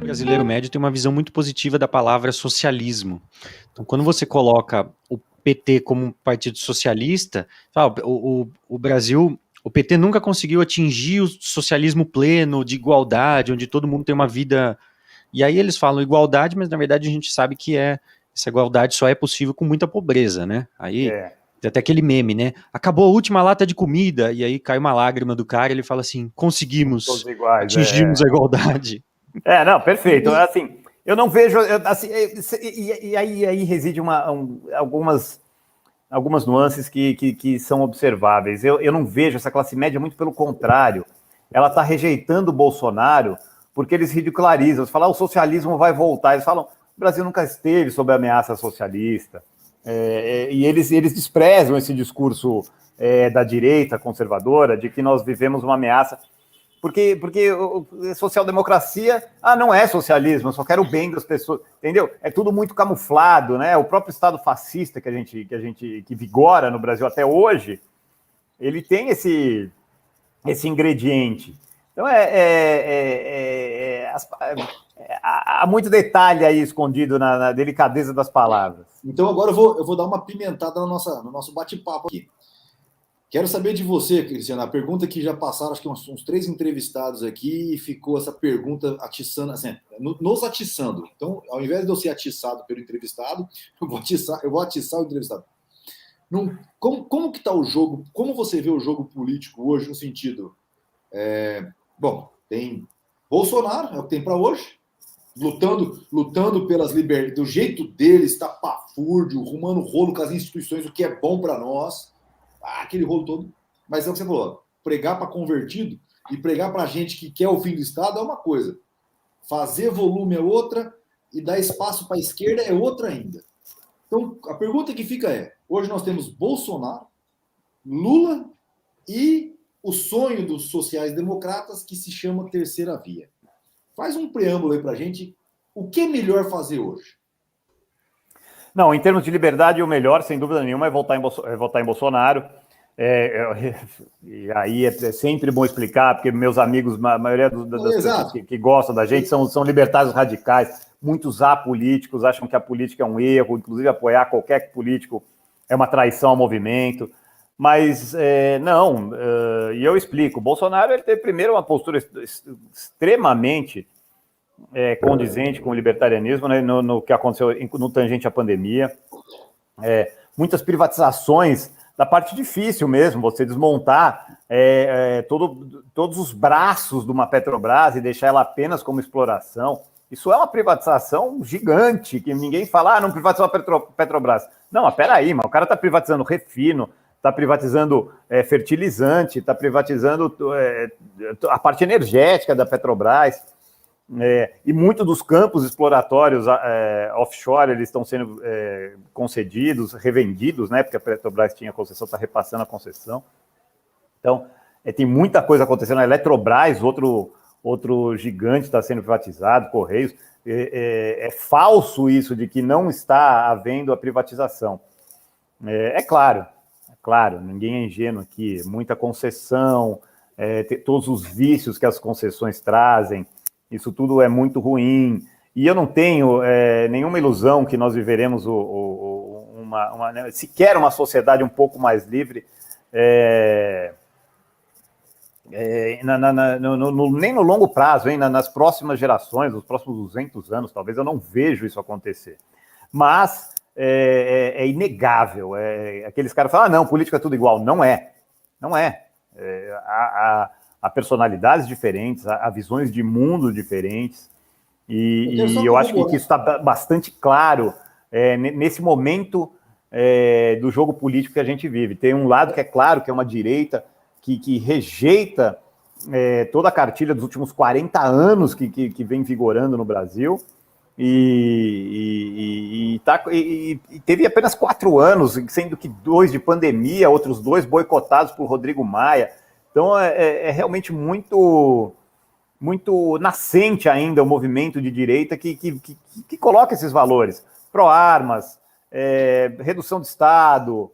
brasileiro médio tem uma visão muito positiva da palavra socialismo. Então, quando você coloca o PT como um partido socialista, o Brasil, o PT nunca conseguiu atingir o socialismo pleno, de igualdade, onde todo mundo tem uma vida. E aí eles falam igualdade, mas na verdade a gente sabe que essa igualdade só é possível com muita pobreza, né? Aí tem até aquele meme, né? Acabou a última lata de comida, e aí cai uma lágrima do cara e ele fala assim: conseguimos, atingimos a igualdade. Não, perfeito. Assim, eu não vejo. Assim, e aí reside algumas nuances que são observáveis. Eu não vejo essa classe média, muito pelo contrário. Ela está rejeitando o Bolsonaro porque eles ridicularizam. Eles falam, o socialismo vai voltar. Eles falam, o Brasil nunca esteve sob ameaça socialista. E eles desprezam esse discurso da direita conservadora de que nós vivemos uma ameaça. Porque social-democracia, não é socialismo, eu só quero o bem das pessoas, entendeu? É tudo muito camuflado, né? O próprio Estado fascista que vigora no Brasil até hoje, ele tem esse ingrediente. Então, há muito detalhe aí escondido na delicadeza das palavras. Então, agora eu vou dar uma pimentada no nosso bate-papo aqui. Quero saber de você, Cristiano, a pergunta que já passaram, acho que uns 3 entrevistados aqui, e ficou essa pergunta atiçando, assim, nos atiçando. Então, ao invés de eu ser atiçado pelo entrevistado, eu vou atiçar o entrevistado. Como que está o jogo, como você vê o jogo político hoje, no sentido... tem Bolsonaro, é o que tem para hoje, lutando pelas liberdades, do jeito dele, estapafúrdio, rumando rolo com as instituições, o que é bom para nós, aquele rolo todo. Mas é o que você falou, pregar para convertido e pregar para gente que quer o fim do Estado é uma coisa, fazer volume é outra e dar espaço para a esquerda é outra ainda. Então, a pergunta que fica hoje nós temos Bolsonaro, Lula e o sonho dos sociais-democratas que se chama Terceira Via. Faz um preâmbulo aí para a gente, o que é melhor fazer hoje? Não, em termos de liberdade, o melhor, sem dúvida nenhuma, é votar em Bolsonaro. E aí é sempre bom explicar, porque meus amigos, a maioria das pessoas que gostam da gente são libertários radicais, muitos apolíticos, acham que a política é um erro, inclusive apoiar qualquer político é uma traição ao movimento. Mas não, e eu explico, o Bolsonaro ele teve primeiro uma postura extremamente condizente com o libertarianismo, né, no que aconteceu no tangente à pandemia. Muitas privatizações, da parte difícil mesmo, você desmontar todos os braços de uma Petrobras e deixar ela apenas como exploração. Isso é uma privatização gigante, que ninguém fala, não privatizou a Petrobras. Não, mas peraí, mas o cara está privatizando refino, está privatizando fertilizante, está privatizando a parte energética da Petrobras. E muitos dos campos exploratórios offshore eles estão sendo concedidos, revendidos, né? Porque a Petrobras tinha concessão, está repassando a concessão. Então, tem muita coisa acontecendo. A Eletrobras, outro gigante, está sendo privatizado, Correios. É falso isso de que não está havendo a privatização. Claro, ninguém é ingênuo aqui. Muita concessão, todos os vícios que as concessões trazem. Isso tudo é muito ruim. E eu não tenho nenhuma ilusão que nós viveremos sequer uma sociedade um pouco mais livre, nem no longo prazo, nas próximas gerações, nos próximos 200 anos, talvez eu não vejo isso acontecer. Mas é inegável. Aqueles caras falam, não, política é tudo igual. Não é. Há personalidades diferentes, há visões de mundo diferentes, e eu acho que isso está bastante claro nesse momento do jogo político que a gente vive. Tem um lado que é claro, que é uma direita que rejeita toda a cartilha dos últimos 40 anos que vem vigorando no Brasil, e teve apenas 4 anos, sendo que 2 de pandemia, outros 2 boicotados por Rodrigo Maia. Então, realmente muito nascente ainda o movimento de direita que coloca esses valores. Pró-armas, redução de Estado,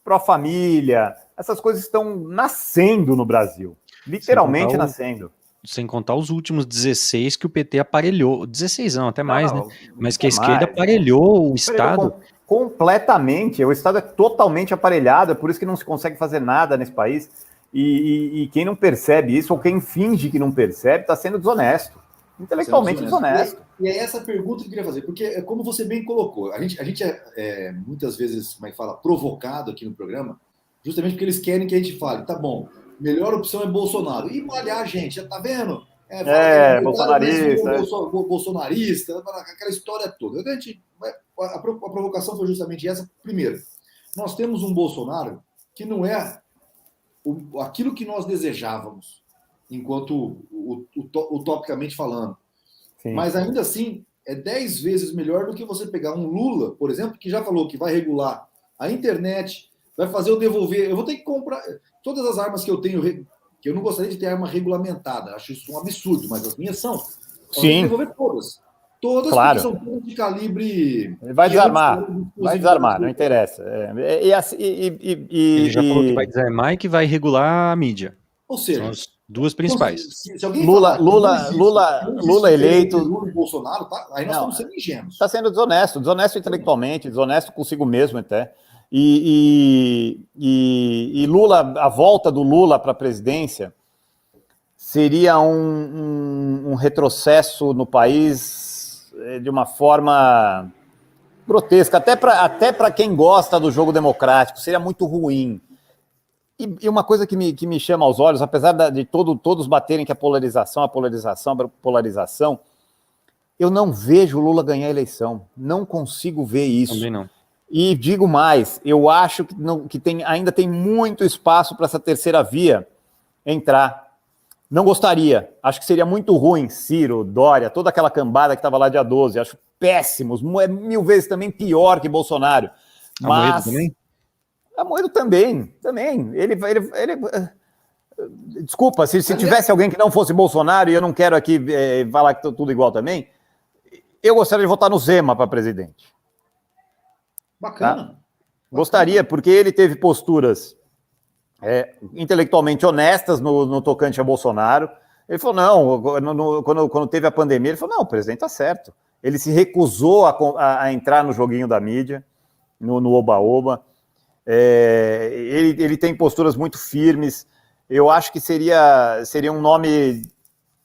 pró-família. Essas coisas estão nascendo no Brasil. Literalmente nascendo. sem contar os últimos 16 que o PT aparelhou, 16 não, até mais, né? Mas que a esquerda aparelhou o Estado. Completamente, o Estado é totalmente aparelhado, é por isso que não se consegue fazer nada nesse país, e quem não percebe isso, ou quem finge que não percebe, está sendo desonesto, intelectualmente desonesto. E é essa pergunta que eu queria fazer, porque como você bem colocou, a gente é muitas vezes, como é que fala, provocado aqui no programa, justamente porque eles querem que a gente fale, tá bom, melhor opção é Bolsonaro, e malhar a gente, tá vendo? Bolsonarista. Bolsonarista, aquela história toda. A provocação foi justamente essa. Primeiro, nós temos um Bolsonaro que não é aquilo que nós desejávamos, enquanto utopicamente falando. Sim. Mas ainda assim, é 10 vezes melhor do que você pegar um Lula, por exemplo, que já falou que vai regular a internet, vai fazer eu devolver. Eu vou ter que comprar todas as armas que eu tenho, que eu não gostaria de ter arma regulamentada, acho isso um absurdo, mas as minhas são. Eu tenho que devolver todas. Todas, claro. Porque são todas de calibre... Ele vai desarmar, não interessa. Ele já falou que vai desarmar e que vai regular a mídia. Ou seja... São as duas principais. Se alguém Lula eleito... Lula e Bolsonaro, tá? Aí nós estamos sendo ingênuos. Está sendo desonesto intelectualmente, desonesto consigo mesmo até. E Lula, a volta do Lula para a presidência seria um retrocesso no país de uma forma grotesca, até para quem gosta do jogo democrático, seria muito ruim. E uma coisa que me chama aos olhos, apesar de todos baterem que a polarização, eu não vejo o Lula ganhar a eleição, não consigo ver isso. Também não. E digo mais, eu acho que ainda tem muito espaço para essa terceira via entrar. Não gostaria, acho que seria muito ruim, Ciro, Dória, toda aquela cambada que estava lá dia 12, acho péssimos, 1000 vezes também pior que Bolsonaro. Mas... Amoedo também. Ele desculpa, se tivesse alguém que não fosse Bolsonaro, e eu não quero aqui falar que tá tudo igual também, eu gostaria de votar no Zema para presidente. Bacana. Tá? Gostaria, porque ele teve posturas intelectualmente honestas no tocante a Bolsonaro. Ele falou, quando teve a pandemia, ele falou, não, o presidente está certo. Ele se recusou a entrar no joguinho da mídia, no oba-oba. Ele tem posturas muito firmes. Eu acho que seria um nome,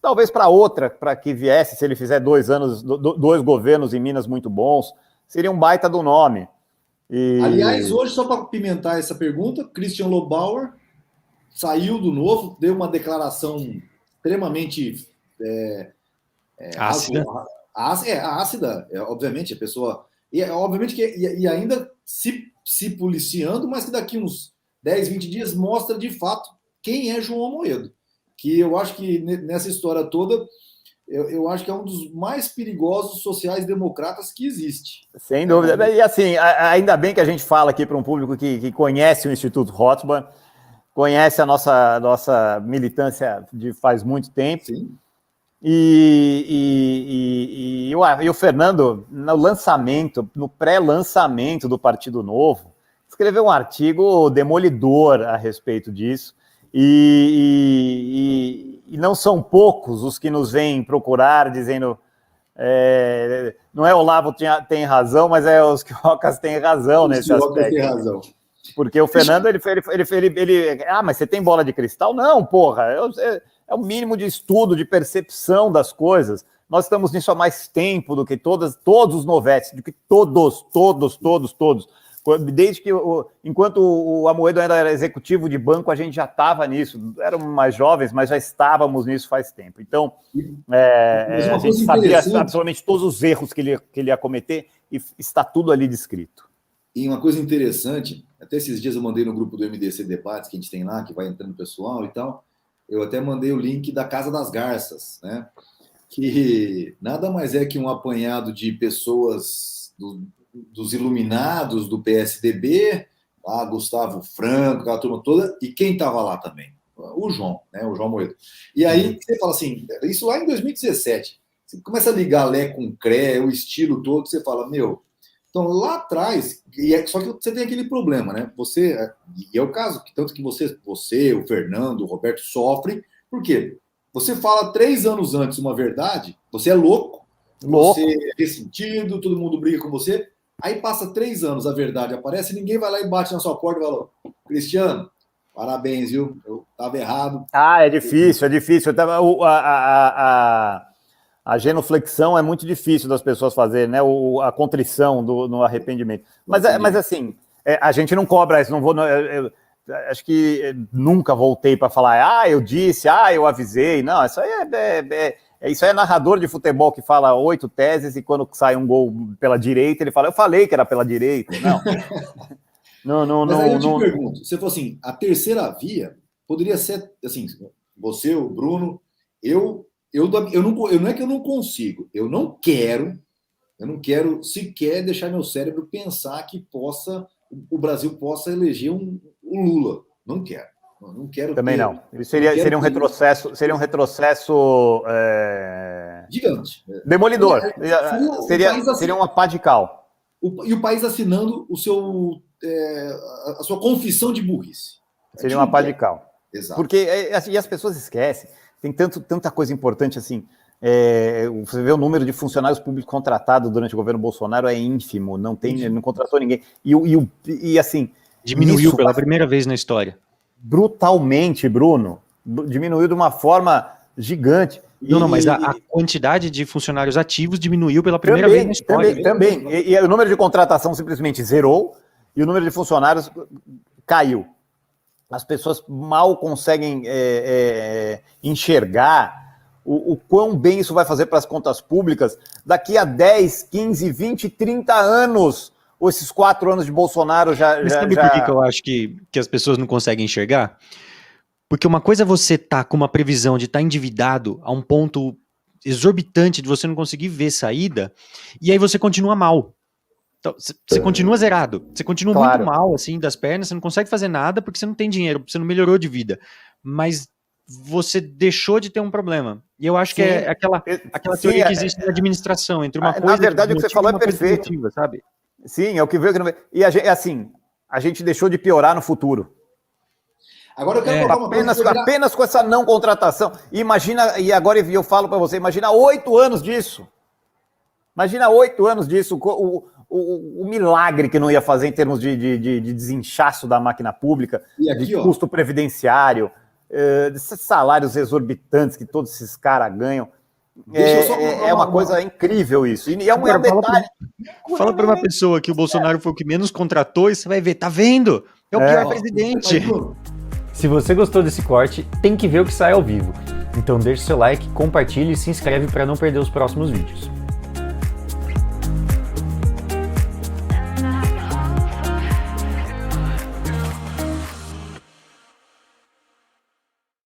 talvez para que viesse, se ele fizer 2 anos, 2 governos em Minas muito bons, seria um baita do nome. Aliás, hoje, só para pimentar essa pergunta, Christian Lobauer saiu do Novo, deu uma declaração extremamente ácida. Ácida, obviamente, a pessoa... obviamente que e ainda se policiando, mas que daqui uns 10, 20 dias mostra de fato quem é João Amoedo. Que eu acho que nessa história toda, eu acho que é um dos mais perigosos sociais-democratas que existe. Sem dúvida. E assim, ainda bem que a gente fala aqui para um público que conhece o Instituto Rothbard, conhece a nossa militância de faz muito tempo. Sim. E o Fernando, no pré-lançamento do Partido Novo, escreveu um artigo demolidor a respeito disso, e não são poucos os que nos vêm procurar dizendo não é Olavo tem razão, mas os Quirocas têm razão nesse aspecto. Tem razão. Porque o Fernando, mas você tem bola de cristal? Não, porra, é o mínimo de estudo, de percepção das coisas. Nós estamos nisso há mais tempo do que todos os novetes, do que todos. Desde que, enquanto o Amoedo ainda era executivo de banco, a gente já estava nisso. Éramos mais jovens, mas já estávamos nisso faz tempo. Então, a gente sabia absolutamente todos os erros que ele ia cometer e está tudo ali descrito. E uma coisa interessante, até esses dias eu mandei no grupo do MDC Debates, que a gente tem lá, que vai entrando pessoal e tal, eu até mandei o link da Casa das Garças, né? Que nada mais é que um apanhado de pessoas dos iluminados do PSDB, lá Gustavo Franco, aquela turma toda, e quem estava lá também? O João, né? O João Amoedo. E aí você fala assim, isso lá em 2017, você começa a ligar Lé com Cré, o estilo todo, você fala, meu... Então, lá atrás, só que você tem aquele problema, né? E é o caso, tanto que você, o Fernando, o Roberto sofrem, por quê? Você fala 3 anos antes uma verdade, você é louco, você é ressentido, todo mundo briga com você. Aí passa 3 anos, a verdade aparece, ninguém vai lá e bate na sua porta e fala: Cristiano, parabéns, viu? Eu estava errado. Ah, é difícil. A genuflexão é muito difícil das pessoas fazerem, né? A contrição no arrependimento. Mas assim, a gente não cobra isso, não vou. Acho que nunca voltei para falar, eu disse, eu avisei. Não, isso aí isso aí é narrador de futebol que fala 8 teses e quando sai um gol pela direita, ele fala, eu falei que era pela direita. Não. Mas aí eu te pergunto, você falou assim, a terceira via poderia ser, assim, você, o Bruno, não é que eu não consigo, eu não quero sequer deixar meu cérebro pensar que o Brasil possa eleger o Lula. Não quero. Não quero. Também ter, não. Isso seria um retrocesso. Seria um retrocesso gigante. Demolidor. Seria uma pá de cal. E o país assinando a sua confissão de burrice. Seria uma pá de cal. Exato. Porque e as pessoas esquecem. Tem tanta coisa importante assim. Você vê o número de funcionários públicos contratados durante o governo Bolsonaro é ínfimo. Não contratou ninguém. E assim. Diminuiu pela primeira vez na história. Brutalmente, Bruno. Diminuiu de uma forma gigante. Mas a quantidade de funcionários ativos diminuiu pela primeira vez na história. Também. E o número de contratação simplesmente zerou e o número de funcionários caiu. As pessoas mal conseguem enxergar o quão bem isso vai fazer para as contas públicas daqui a 10, 15, 20, 30 anos. Ou esses 4 anos de Bolsonaro Mas sabe por que eu acho que as pessoas não conseguem enxergar? Porque uma coisa é você tá com uma previsão de estar endividado a um ponto exorbitante de você não conseguir ver saída, e aí você continua mal. Então, você continua zerado, você continua muito mal, assim, das pernas, você não consegue fazer nada porque você não tem dinheiro, você não melhorou de vida. Mas você deixou de ter um problema. E eu acho que é aquela teoria que existe na administração, entre uma coisa... Na verdade, o que você falou é perfeito. Positiva, sabe? Sim, é o que veio que não veio. E a gente deixou de piorar no futuro. Agora eu quero colocar uma coisa apenas com essa não contratação. Imagina, e agora eu falo para você, imagina 8 anos disso. Imagina 8 anos disso, o milagre que não ia fazer em termos de desinchaço da máquina pública, e aqui, de custo previdenciário, desses salários exorbitantes que todos esses caras ganham. É uma coisa incrível isso. E é um detalhe. Fala para uma pessoa que o Bolsonaro foi o que menos contratou e você vai ver, tá vendo? É o pior presidente. Se você gostou desse corte, tem que ver o que sai ao vivo. Então deixe seu like, compartilhe e se inscreve para não perder os próximos vídeos.